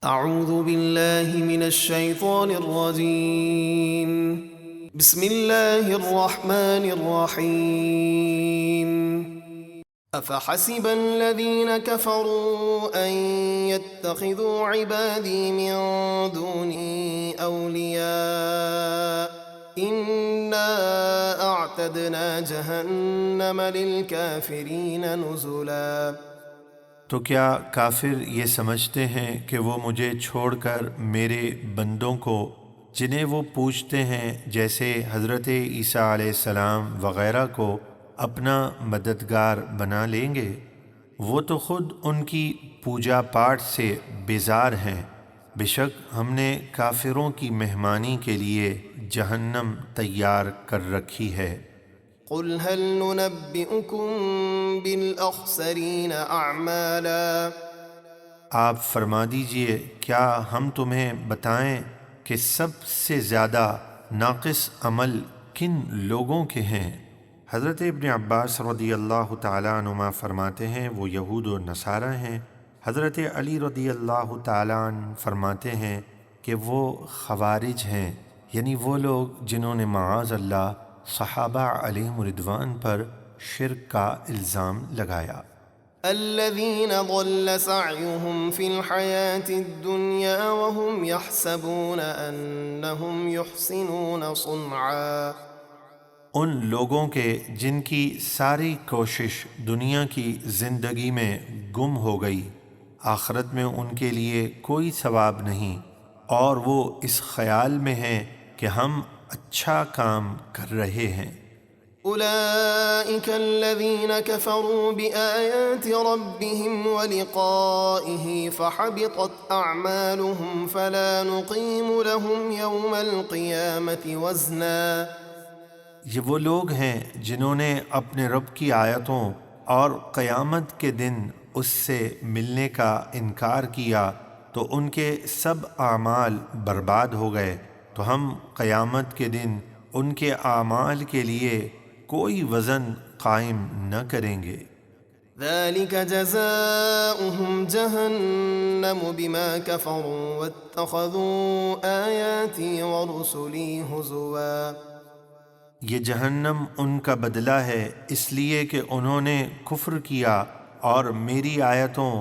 اعوذ باللہ من الشیطان الرجیم بسم اللہ الرحمن الرحیم افحسب الذین کفروا ان يتخذوا عبادی من دونی اولیاء انا اعتدنا جہنم للکافرین نزلا۔ تو کیا کافر یہ سمجھتے ہیں کہ وہ مجھے چھوڑ کر میرے بندوں کو جنہیں وہ پوجتے ہیں جیسے حضرت عیسیٰ علیہ السلام وغیرہ کو اپنا مددگار بنا لیں گے؟ وہ تو خود ان کی پوجا پاٹ سے بیزار ہیں۔ بے شک ہم نے کافروں کی مہمانی کے لیے جہنم تیار کر رکھی ہے۔ قل هل ننبئكم بالاخسرین اعمالا، آپ فرما دیجئے کیا ہم تمہیں بتائیں کہ سب سے زیادہ ناقص عمل کن لوگوں کے ہیں؟ حضرت ابن عباس رضی اللہ تعالیٰ عنہما فرماتے ہیں وہ یہود و نصارہ ہیں۔ حضرت علی رضی اللہ تعالیٰ عنہ فرماتے ہیں کہ وہ خوارج ہیں، یعنی وہ لوگ جنہوں نے معاذ اللہ صحابہ علیہم رضوان پر شرک کا الزام لگایا۔ الذين ضل سعيهم في الحياة الدنيا وهم يحسبون أنهم يحسنون صنعا، ان لوگوں کے جن کی ساری کوشش دنیا کی زندگی میں گم ہو گئی، آخرت میں ان کے لیے کوئی ثواب نہیں، اور وہ اس خیال میں ہیں کہ ہم اچھا کام کر رہے ہیں۔ أولئك الذين كفروا بآيات ربهم ولقائه فحبطت أعمالهم فلا نقيم لهم يوم القيامة وزنا۔ یہ وہ لوگ ہیں جنہوں نے اپنے رب کی آیتوں اور قیامت کے دن اس سے ملنے کا انکار کیا تو ان کے سب اعمال برباد ہو گئے، تو ہم قیامت کے دن ان کے اعمال کے لیے کوئی وزن قائم نہ کریں گے۔ ذلك جزاؤهم جہنم بما كفروا واتخذوا آیاتی ورسلی ہزوا۔ یہ جہنم ان کا بدلہ ہے اس لیے کہ انہوں نے کفر کیا اور میری آیتوں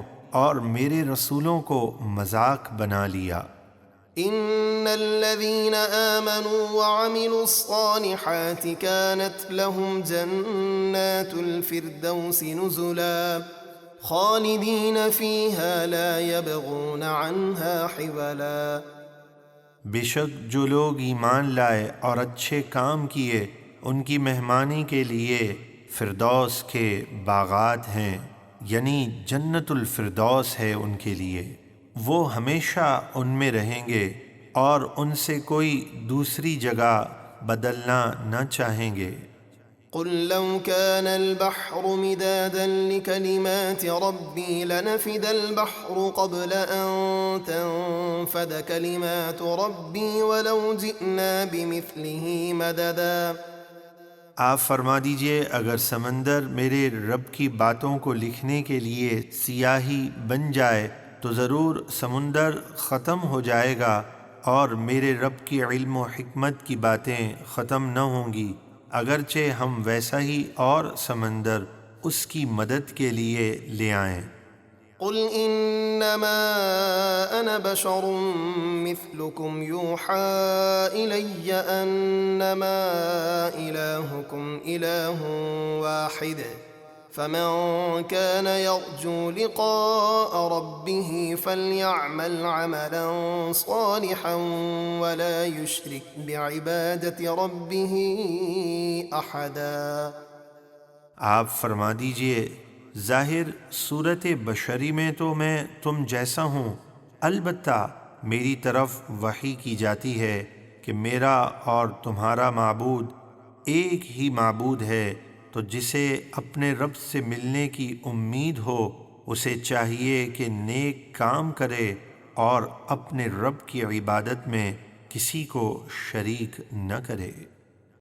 اور میرے رسولوں کو مذاق بنا لیا۔ ان الذين آمنوا وعملوا الصالحات كانت لهم جنات الفردوس نزلا خالدين فيها لا يبغون عنها حولا۔ بے شک جو لوگ ایمان لائے اور اچھے کام کیے ان کی مہمانی کے لیے فردوس کے باغات ہیں، یعنی جنت الفردوس ہے ان کے لیے، وہ ہمیشہ ان میں رہیں گے اور ان سے کوئی دوسری جگہ بدلنا نہ چاہیں گے۔ قل لو كان البحر مدادا لكلمات ربي لنفد البحر قبل أن تنفد كلمات ربي ولو جئنا بمثله مددا۔ آپ فرما دیجئے اگر سمندر میرے رب کی باتوں کو لکھنے کے لیے سیاہی بن جائے تو ضرور سمندر ختم ہو جائے گا اور میرے رب کی علم و حکمت کی باتیں ختم نہ ہوں گی، اگرچہ ہم ویسا ہی اور سمندر اس کی مدد کے لیے لے آئیں۔ قل انما انا بشر مثلكم يوحى الي انما الهكم اله واحد فمن كان يرجو لقاء ربه فليعمل عملا صالحا ولا يشرك بعبادة ربه احدا۔ آپ فرما دیجئے ظاہر صورت بشری میں تو میں تم جیسا ہوں، البتہ میری طرف وحی کی جاتی ہے کہ میرا اور تمہارا معبود ایک ہی معبود ہے، تو جسے اپنے رب سے ملنے کی امید ہو اسے چاہیے کہ نیک کام کرے اور اپنے رب کی عبادت میں کسی کو شریک نہ کرے۔